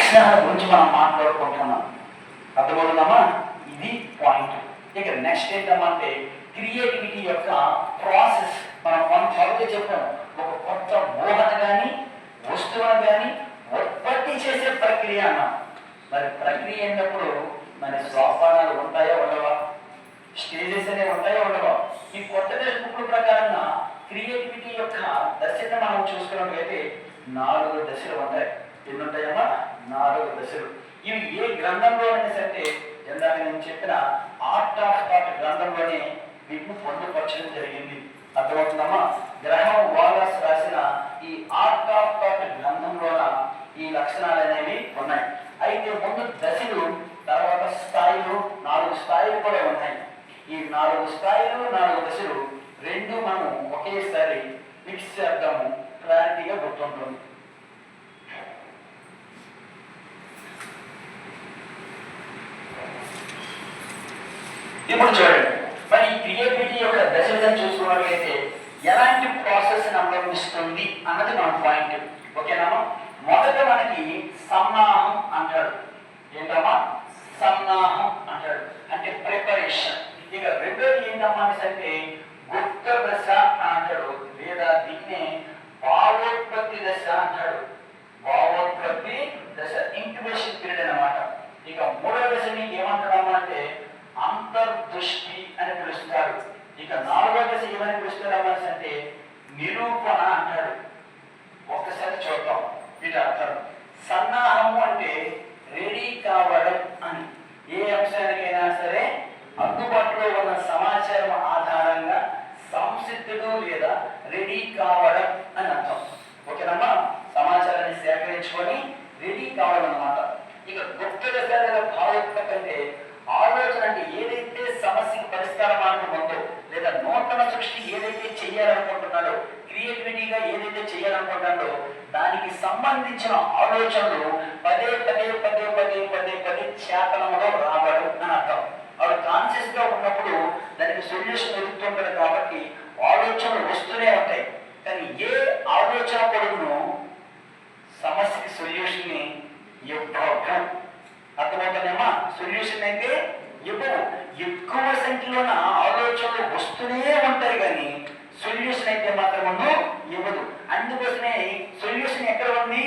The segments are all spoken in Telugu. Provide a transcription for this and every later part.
లక్షణాల గురించి మనం మాట్లాడుకుంటున్నాం. అర్థమవుతుందమ్మా? ఇది పాయింట్. ఇక నెక్స్ట్ ఏంటమ్మా అంటే క్రియేటివిటీ యొక్క ప్రాసెస్. మనం త్వరగా చెప్పాం, ఒక కొత్త ఊహను కానీ వస్తువును కానీ ఉత్పత్తి చేసే ప్రక్రియ అన్నాం. మరి ప్రక్రియ అయినప్పుడు మరి సోపానాలు ఉంటాయో ఉండవా, స్టేజెస్ అనేవి ఉంటాయో ఉండవా? ఈ కొత్త టెక్స్ట్ బుక్ల ప్రకారంగా క్రియేటివిటీ యొక్క దశను మనం చూసుకున్నట్లయితే 4 దశలు ఉంటాయి. ఎన్ని ఉంటాయమ్మా? 4 దశలు. ఇవి ఏ గ్రంథంలో అయినా సరే ఇందాక నేను చెప్పిన ఆర్ట్ ఆఫ్ థాట్ గ్రంథంలోనే వీటిని పొందుపరచడం జరిగింది. అర్థమవుతుందమ్మా? గ్రహం వాలస్ రాసిన ఈ ఆర్ట్ ఆఫ్ థాట్ గ్రంథంలోన ఈ లక్షణాలు అనేవి ఉన్నాయి. అయితే ముందు దశలు, తర్వాత స్థాయిలు, 4 స్థాయిలు కూడా ఉన్నాయి. ఈ 4 స్థాయిలు 4 దశలు రెండు మనం ఒకేసారి మిక్స్ చేద్దాము, క్లారిటీగా గుర్తుంటుంది. ఇప్పుడు చూడండి, మరి ఈ క్రియేటివిటీ యొక్క దశలను చూసుకున్నట్లయితే ఎలాంటి ప్రాసెస్ అవలంబిస్తుంది అన్నది మన పాయింట్. ఓకేనా? మొదట మనకి సన్నాహం అంటాడు. ఏంటమ్మా? సన్నాహం అంటాడు, అంటే ప్రిపరేషన్. ఇక రెండోది ఏంటమ్మా అంటే గుప్త దశ అంటాడు, లేదా దీన్నే భావోత్పత్తి దశ అంటాడు. భావోత్పత్తి దశ, ఇంక్యుబేషన్ పీరియడ్ అన్నమాట. ఇక మూడో దశని ఏమంటాడమ్మా అంటే అంతర్దృష్టి అని పిలుస్తారు. ఇక 4వ దశ ఏమని పిలుస్తారమ్మా అంటే నిరూపణ అంటాడు. ఒక్కసారి చూద్దాం వీటి అర్థం. సన్నాహము అంటే రెడీ కావడం అని. ఏ అంశానికైనా సరే అందుబాటులో ఉన్న సమాచారం ఆధారంగా సంసిద్ధుడు లేదా రెడీ కావడం అని అర్థం. ఓకేనమ్మా? సమాచారాన్ని సేకరించుకొని రెడీ కావడం అన్నమాట. ఇక గుప్త దశ లేదా భావోత్పత్తి అంటే ఆలోచన, అంటే ఏదైతే సమస్యకు పరిష్కార మార్గం ఉందో లేదా నూతన సృష్టి ఏదైతే చేయాలనుకుంటున్నాడో, క్రియేటివిటీగా ఏదైతే చేయాలనుకుంటున్నాడో దానికి సంబంధించిన ఆలోచనలు పదే పదే పదే పదే పదే పదే చేతనంలో రావడం అని అర్థం. వాడు కాన్షియస్ గా ఉన్నప్పుడు దానికి సొల్యూషన్ వెతుకుతుంటాడు కాబట్టి ఆలోచనలు వస్తూనే ఉంటాయి. కానీ ఏ ఆలోచన పొడుగును సమస్యకి సొల్యూషన్ ని ఇవ్వడం. అర్థమవుతుందేమా? సొల్యూషన్ అయితే ఇవ్వవు. ఎక్కువ సంఖ్యలోన ఆలోచనలు వస్తూనే ఉంటాయి కానీ సొల్యూషన్ అయితే మాత్రము ఇవ్వదు. అందుకోసమే సొల్యూషన్ ఎక్కడ ఉంది?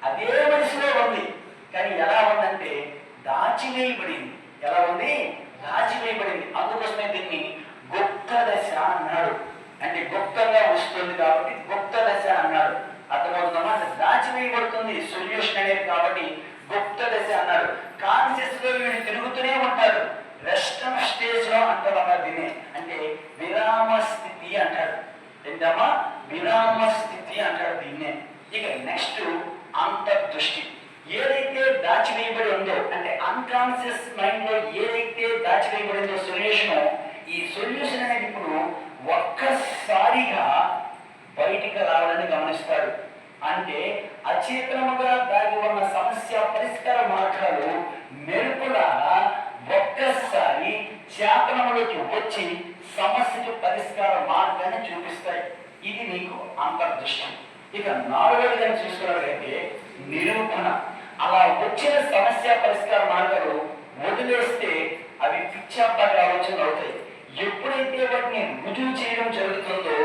అదే మనిషిలో ఉంది. కానీ ఎలా ఉందంటే దాచివేయబడింది. ఎలా ఉంది? దాచివేయబడింది. అందుకోసమే దీన్ని గుప్త దశ అన్నాడు. అంటే గుప్తంగా వస్తుంది కాబట్టి గుప్త దశ అన్నాడు. అర్థమవుతుందమ్మా? దాచివేయబడుతుంది సొల్యూషన్ అనేది కాబట్టి గుప్త దశ అన్నాడు. కాన్షియస్ లో వీడు తిరుగుతూనే ఉంటాడు. రెస్టమ్ స్టేజ్ లో అంటారమ్మా దీన్ని, అంటే విరామ స్థితి అంటాడు. ఏంటమ్మా? విరామ స్థితి అంటాడు దీన్నే. ఇక నెక్స్ట్ అంతర్దృష్టి. ఏదైతే దాచివేయబడి ఉందో, అంటే అన్కాన్షియస్ మైండ్ లో ఏదైతే దాచివేయబడిందో సొల్యూషన్, ఈ సొల్యూషన్ అనేది ఇప్పుడు ఒక్కసారిగా బయటికి రావాలని గమనిస్తాడు. అంటే అచేతనముగా దాగి ఉన్న సమస్య పరిష్కార మార్గాలు మెరుపులాగా ఒక్కసారి చేతనములోకి వచ్చి సమస్యకు పరిష్కార మార్గాన్ని చూపిస్తాయి. ఇది నీకు అంతర్దృష్టి. ఇక 4వది చూసుకున్నట్లయితే నిరూపణ. అలా వచ్చిన సమస్య పరిష్కార మార్గాలు వదిలేస్తే అవి పిచ్చాపాటి ఆలోచనలు అవుతాయి. ఎప్పుడైతే వాటిని రుజువు చేయడం జరుగుతుందో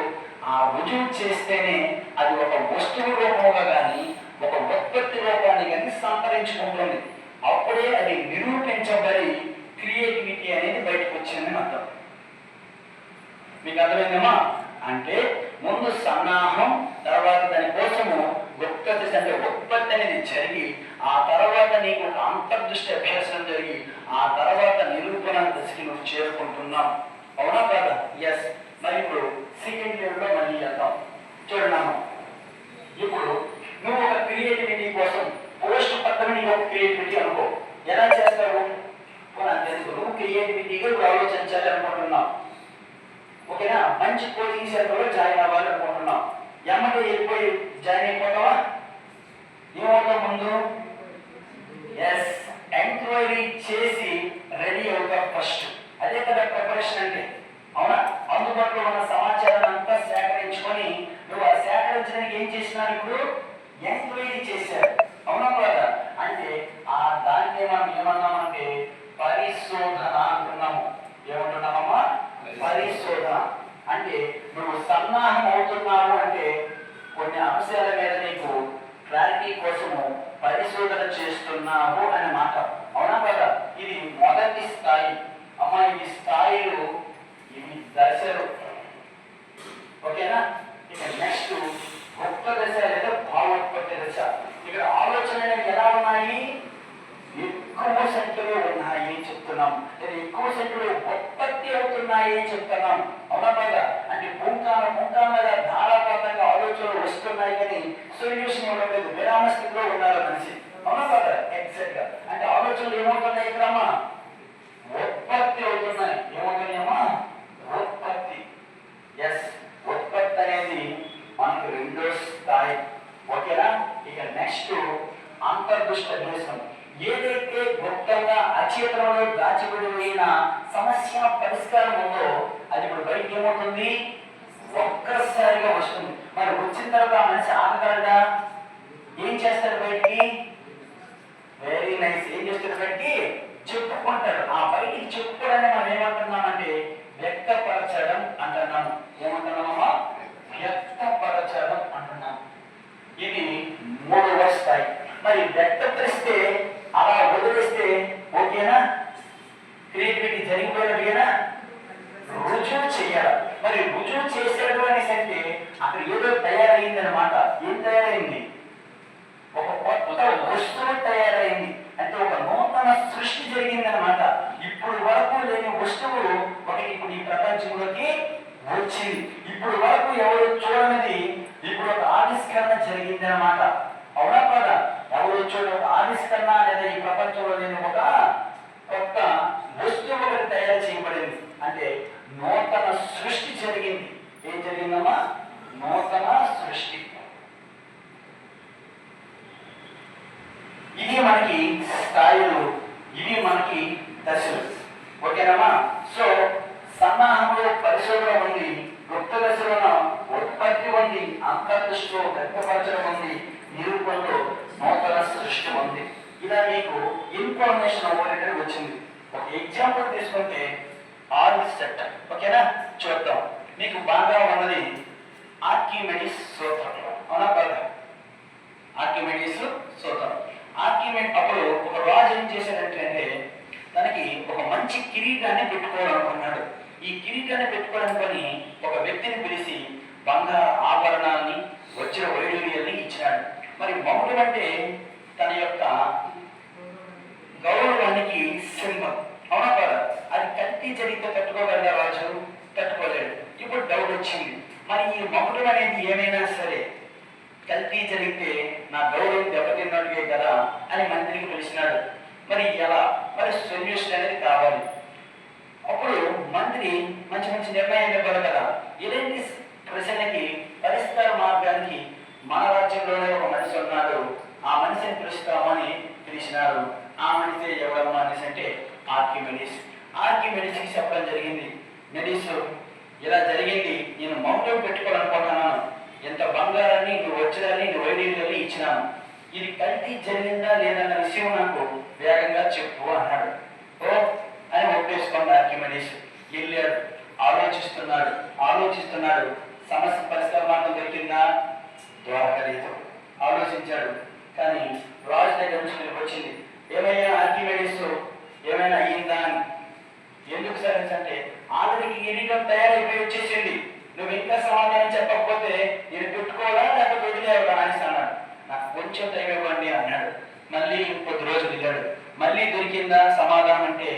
ఆ రుజువు చేస్తేనే అది ఒక వస్తువు రూపంగా కానీ ఒక ఉత్పత్తి రూపాన్ని కానీ సంతరించుకుంటుంది. అప్పుడే అది నిరూపించబడి క్రియేటివిటీ అనేది బయటకు వచ్చిందని అర్థం. మీకు అర్థమైందమ్మా? అంటే ముందు సన్నాహం, తర్వాత దాని కోసము గుప్త దశ అంటే ఉత్పత్తి అనేది జరిగి, ఆ తర్వాత నీకు ఒక అంతర్దృష్టి అభ్యాసం జరిగి, ఆ తర్వాత నిరూపణ దశకి నువ్వు చేరుకుంటున్నావు. అవునా కాదా? ఎస్. మరి ఇప్పుడు సెకండ్ లెవెల్లో మళ్ళీ వెళ్దాం. చూడన్నాము, ఇప్పుడు నువ్వు ఒక క్రియేటివిటీ కోసం పోస్ట్ పక్కన నీకు ఒక క్రియేటివిటీ అనుకో. ఎలా చేస్తావు? నువ్వు క్రియేటివిటీగా ఇప్పుడు ఆలోచించాలి అనుకుంటున్నావు. ఓకేనా? మంచి కోచింగ్ సెంటర్లో జాయిన్ అవ్వాలి అనుకుంటున్నావు. ఎమ్మటే వెళ్ళిపోయి జాయిన్ అయిపోతావా? ఏమవుతావు ముందు? ఎస్, ఎంక్వైరీ చేసి రెడీ అవుతావు ఫస్ట్. అదే కదా ప్రిపరేషన్ అంటే. అవునా? అందుబాటులో ఉన్న సమాచారాన్ని అంతా సేకరించుకొని నువ్వు ఆ సేకరించడానికి ఏం చేసినావు? ఇప్పుడు ఎంక్వైరీ చేశారు. అవునా కదా? అంటే చేస్తున్నావు అనే మాట. అవునా కదా? ఇది మొదటి స్థాయి అమ్మ. ఇది స్థాయిలు, ఇవి దశలు. ఓకేనా? ఇక నెక్స్ట్ గొప్ప దశ లేదా భావోత్పత్తి దశ. ఇక్కడ ఆలోచనలు ఎలా ఉన్నాయి? ఎక్కువ సంఖ్యలో ఉన్నాయి చెప్తున్నాం, లేదా ఎక్కువ సంఖ్యలో ఉత్పత్తి అవుతున్నాయి చెప్తున్నాం. అవునా కదా? అంటే పుంకాలుగా ధారాపాతంగా ఆలోచనలు వస్తున్నాయి కానీ సొల్యూషన్ ఇవ్వడం లేదు, విరామ స్థితిలో ఉన్నారు మనిషి. అవునా కదా? ఎగ్జాక్ట్ గా అంటే ఆలోచనలు ఏమవుతున్నాయి ఇక్కడమ్మా? ఉత్పత్తి అవుతున్నాయి. ఏమవుతున్నాయమ్మా? ఉత్పత్తి. ఎస్, ఉత్పత్తి అనేది మనకు రెండో స్థాయి. ఓకేనా? ఇక నెక్స్ట్ అంతర్దృష్ట దేశం. ఏదైతే గుప్తంగా అచేతనంలో దాచిపడిపోయిన సమస్య పరిష్కారం ఉందో అది ఇప్పుడు బయటికి ఏమవుతుంది? ఒక్కసారిగా వస్తుంది. మరి వచ్చిన తర్వాత మనిషి ఆగగలడా? ఏం చేస్తాడు బయటికి? Very nice. ఏం చేస్తాడు బయటికి? చెప్పుకుంటాడు. ఆ బయటికి చెప్పుకోవడాన్ని మనం ఏమంటున్నామంటే వ్యక్తపరచడం అంటున్నాం. ఏమంటున్నామమ్మా? వ్యక్తపరచడం అంటున్నాం. ఇది మూడవ స్థాయి. మరి వ్యక్తపరిస్తే అలా వదిలేస్తే ఓకేనా? క్రియేటివిటీ జరిగిపోయినట్టుగా రుజువు చేయాలి. మరి రుజువు చేశాడు అనేసి అంటే అక్కడ ఏదో తయారైంది అనమాట. ఏం తయారైంది? ఒక కొత్త వస్తువు తయారైంది. అంటే ఒక నూతన సృష్టి జరిగింది అనమాట. ఇప్పుడు వరకు లేని వస్తువు ఒకటి ఇప్పుడు ఈ ప్రపంచంలోకి వచ్చింది. ఇప్పుడు వరకు ఎవరు చూడనిది ఇప్పుడు ఒక ఆవిష్కరణ జరిగింది అనమాట. అవునా కదా? ఎవరు చూడని ఒక ఆవిష్కరణ లేదా ఈ ప్రపంచంలో లేని ఒక కొత్త వస్తువు ఒకటి తయారు చేయబడింది. అంటే నూతన సృష్టి జరిగింది. ఏం జరిగిందమ్మా? నూతన సృష్టి. ఇది మనకి స్థాయిలు, ఇవి మనకి దశలు. ఓకేనమ్మా? సో సన్నాహంలో పరిశోధన ఉంది, గుప్త దశలో ఉత్పత్తి ఉంది, అంతర్దృష్టిలో వ్యక్తపరచడం ఉంది, నిరూపణలో నూతన సృష్టి ఉంది. ఇలా మీకు ఇన్ఫర్మేషన్ ఓరియంటెడ్ వచ్చింది. ఒక ఎగ్జాంపుల్ తీసుకుంటే ఆర్కిసెట్. ఓకేనా? చూద్దాం. మీకు బాగా ఉన్నది ఆర్కిమెడిస్ సూత్రం. అవునా కదా? ఆర్కిమెడిస్ సూత్రం. ఆర్కిమెడ్ అప్పుడు ఒక రాజు ఏం చేశాడంటే తనకి ఒక మంచి కిరీటాన్ని పెట్టుకోవాలనుకున్నాడు. ఈ కిరీటాన్ని పెట్టుకోవాలనుకొని ఒక వ్యక్తిని పిలిచి బంగారు ఆభరణాన్ని, వచ్చిన వైడూర్యాన్ని ఇచ్చినాడు. మరి మౌఢ్యం అంటే తన యొక్క గౌరవానికి సింబల్. అవునా కదా? అది కత్తి జరిగితే తట్టుకోగలరా రాజు? తట్టుకోలేడు. ఇప్పుడు డౌట్ వచ్చింది, మరి ఈ మౌఢ్యం అనేది ఏమైనా సరే కల్తీ జరిగితే నా గౌరవం దెబ్బతిన్నట్టుగా కదా అని మంత్రికి పిలిచినాడు. మరి ఎలా? మరి సొల్యూషన్ అనేది కావాలి. అప్పుడు మంత్రి మంచి మంచి నిర్ణయాలు ఇవ్వాలి కదా. ఇలాంటి ప్రశ్నకి పరిష్కార మార్గానికి మన రాజ్యంలోనే ఒక మనిషి ఉన్నాడు, ఆ మనిషిని పిలుస్తామని పిలిచినారు. ఆ మనిషి ఎవరమ్మా అనేసి అంటే ఆర్కిమెడిస్. ఆర్కిమెడిస్కి చెప్పడం జరిగింది, మెడిస్ ఇలా జరిగింది, నేను మౌంటైన్ పెట్టుకోవాలనుకుంటున్నాను, ఎంత బంగారాన్ని, నువ్వు వచ్చినాన్ని, నువ్వు వైద్యులని ఇచ్చినాను, ఇది కల్తీ జరిగిందా లేదన్న విషయం నాకు వేగంగా చెప్పు అన్నాడు. ఓ అని ఒప్పేసుకోండి. ఆర్కిమెడిస్ వెళ్ళాడు, ఆలోచిస్తున్నాడు. సమస్య పరిష్కార మార్గం దొరికిందా? దొరకలేదు. ఆలోచించాడు, కానీ రాజు దగ్గర నుంచి వచ్చింది, ఏమైనా ఆర్కిమెడిస్ ఏమైనా అయ్యిందా అని. ఎందుకు సరే అంటే ఆల్రెడీ కిరీటం తయారైపోయి వచ్చేసింది, నువ్వు ఇంకా సమాధానం చెప్పకపోతే నేను పెట్టుకోవాలా లేకపోతే వదిలేవాలా అనేసి అన్నాడు. నాకు కొంచెం టైం ఇవ్వండి అన్నాడు. మళ్ళీ కొద్ది రోజులు వెళ్ళాడు, మళ్ళీ దొరికిందా సమాధానం అంటే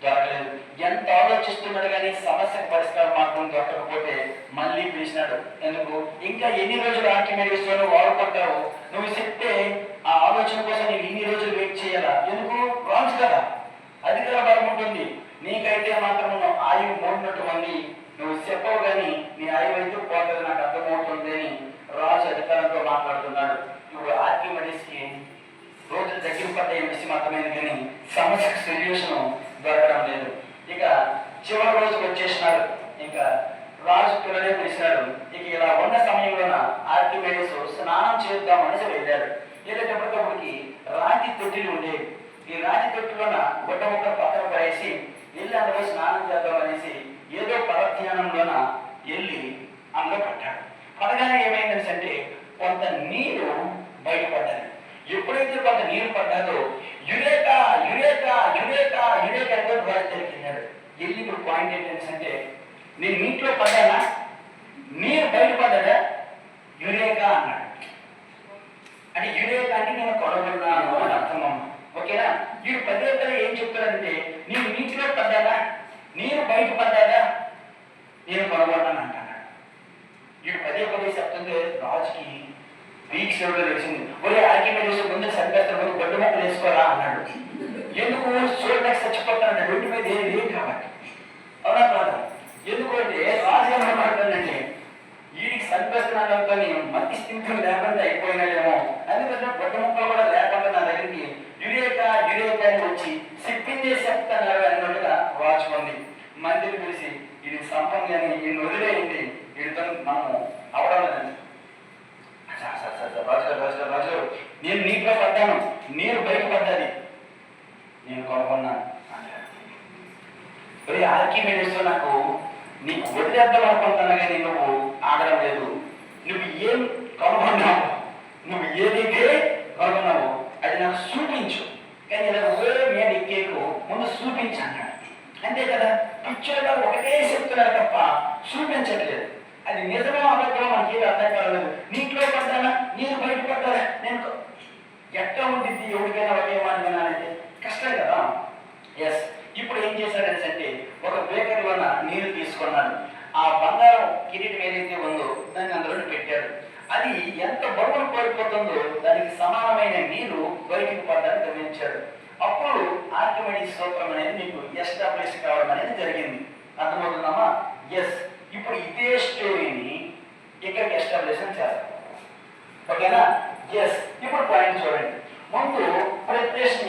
దొరకలేదు. ఎంత ఆలోచిస్తున్నాడు కానీ సమస్యకు పరిష్కార మార్గం దొరకకపోతే మళ్ళీ పిలిచినాడు. ఎందుకు? ఇంకా ఎన్ని రోజులు ఆర్కిమెడిస్ లో వాడుకుంటావు? నువ్వు చెప్తే ఆ ఆలోచన కోసం నేను ఇన్ని రోజులు వెయిట్ చేయాలా? ఎందుకు? రాజు కదా, అధికార బలం ఉంటుంది. నీకైతే మాత్రం ఆయువు మోడినటువంటి నువ్వు చెప్పవు కానీ నీ ఆయువు అయితే పోతుంది, నాకు అర్థమవుతుంది అని రాజు అధికారంతో మాట్లాడుతున్నాడు. ఇప్పుడు ఆర్కిమెడిస్ కి రోజులు దగ్గర పడ్డాయి విషయం అర్థమైంది కానీ సమస్యకు సొల్యూషన్ దొరకడం లేదు. ఇక చివరి రోజుకు వచ్చేసినాడు, ఇంకా రాజు పిల్లలే పిలిచినాడు. ఇక ఇలా ఉన్న సమయంలోన ఆర్కిమెడిస్ స్నానం చేద్దామనేసి వెళ్ళాడు. వెళ్ళేటప్పటికప్పటికి రాతి తొట్టిలు ఉండేవి. ఈ రాతి తొట్టిలోన గుడ్డ ముక్క పక్కన పడేసి వెళ్ళి అందులో స్నానం చేద్దాం అనేసి ఏదో పరధ్యానంలోన వెళ్ళి అందులో పడ్డాడు. పడగానే ఏమైందంటే కొంత నీరు బయటపడ్డాడు. ఎప్పుడైతే కొంత నీరు పడ్డాదో యురేకా అంటే వాడు తెలికినాడు. వెళ్ళి ఇప్పుడు పాయింట్ ఏంటంటే, నేను నీటిలో పడ్డానా, నీరు బయటపడ్డా, యురేకా అన్నాడు. అంటే యురేకా అంటే నేను కొనగొన్నాను అని అర్థమమ్మ. ఓకేనా? వీడు పదే ఏం చెప్తాడంటే, నేను నీటిలో పడ్డానా, నీరు బయటపడ్డా, నేను కొనగొన్నాను అంటున్నాడు. వీడు పదే చెప్తుంటే రాజుకి వీక్స్ ఎవరో తెలిసింది. ఒరే ఆర్కిమెడిస్ ముందు చంపేస్తారు, ముందు గొడ్డు మొక్కలు వేసుకోరా అన్నాడు. ఎందుకు చూడడానికి చచ్చిపోతానంటే రోడ్డు మీద ఏం లేదు కాబట్టి. అవునా కాదు? ఎందుకంటే రాజు ఏమనుకుంటానంటే, వీడికి చంపేస్తున్నాను అనుకొని మట్టి స్థితిలో లేకుండా అయిపోయినాడేమో, అందుకంటే గొడ్డు మొక్కలు కూడా లేకుండా నా దగ్గరికి యురేకా అని వచ్చి చెప్పిందే చెప్తాను అన్నట్టుగా రాజుకుంది. మందిని పిలిచి ఇది సంపంగా వీడిని వదిలేయండి, వీడితో మనము అవడం లేదండి. రాజు నేను నీటిలో పడ్డాను, నీరు బయటపడ్డది, నేను కొనుక్కున్నాను అంటాడు. ఆర్కిమెడిస్ నాకు నీకు వదిలేద్దాం అనుకుంటున్నా కానీ నువ్వు ఆగడం లేదు. నువ్వు ఏం కొనుక్కున్నావు, నువ్వు ఏదైతే కొనుక్కున్నావు అది నాకు చూపించు, కానీ ఇలా నేను ఎక్కేకు ముందు చూపించు అన్నాడు. అంతే కదా, పిక్చర్లో ఒకటే చెప్తున్నారు తప్ప చూపించట్లేదు. అది నిజమో అబద్ధమో మనకి ఏది అర్థం కాలేదు. నీటిలో పడ్డానా, నీరు బయటపడ్డానా, నేను ఎట్లా ఉంటుంది ఎవరికైనా ఒకే మాట వినాలంటే కష్టం కదా. ఎస్, ఇప్పుడు ఏం చేశాడంటే ఒక బేకరీలోన నీరు తీసుకున్నాడు. ఆ బంగారం కిరీటం ఏదైతే ఉందో దాన్ని అందులో పెట్టాడు. అది ఎంత బరువును కోల్పోతుందో దానికి సమానమైన నీరు బయటికి పడ్డాన్ని గమనించాడు. అప్పుడు ఆర్కిమెడిస్ సూత్రం అనేది మీకు ఎస్టాబ్లిష్ కావడం అనేది జరిగింది. అర్థమవుతుందమ్మా? ఎస్, ఇప్పుడు ఇదే స్టోరీని ఇక్కడికి ఎస్టాబ్లిష్ చేస్తాం. ఓకేనా? ఎస్, ఇప్పుడు పాయింట్ చూడండి. ముందు ప్రశ్న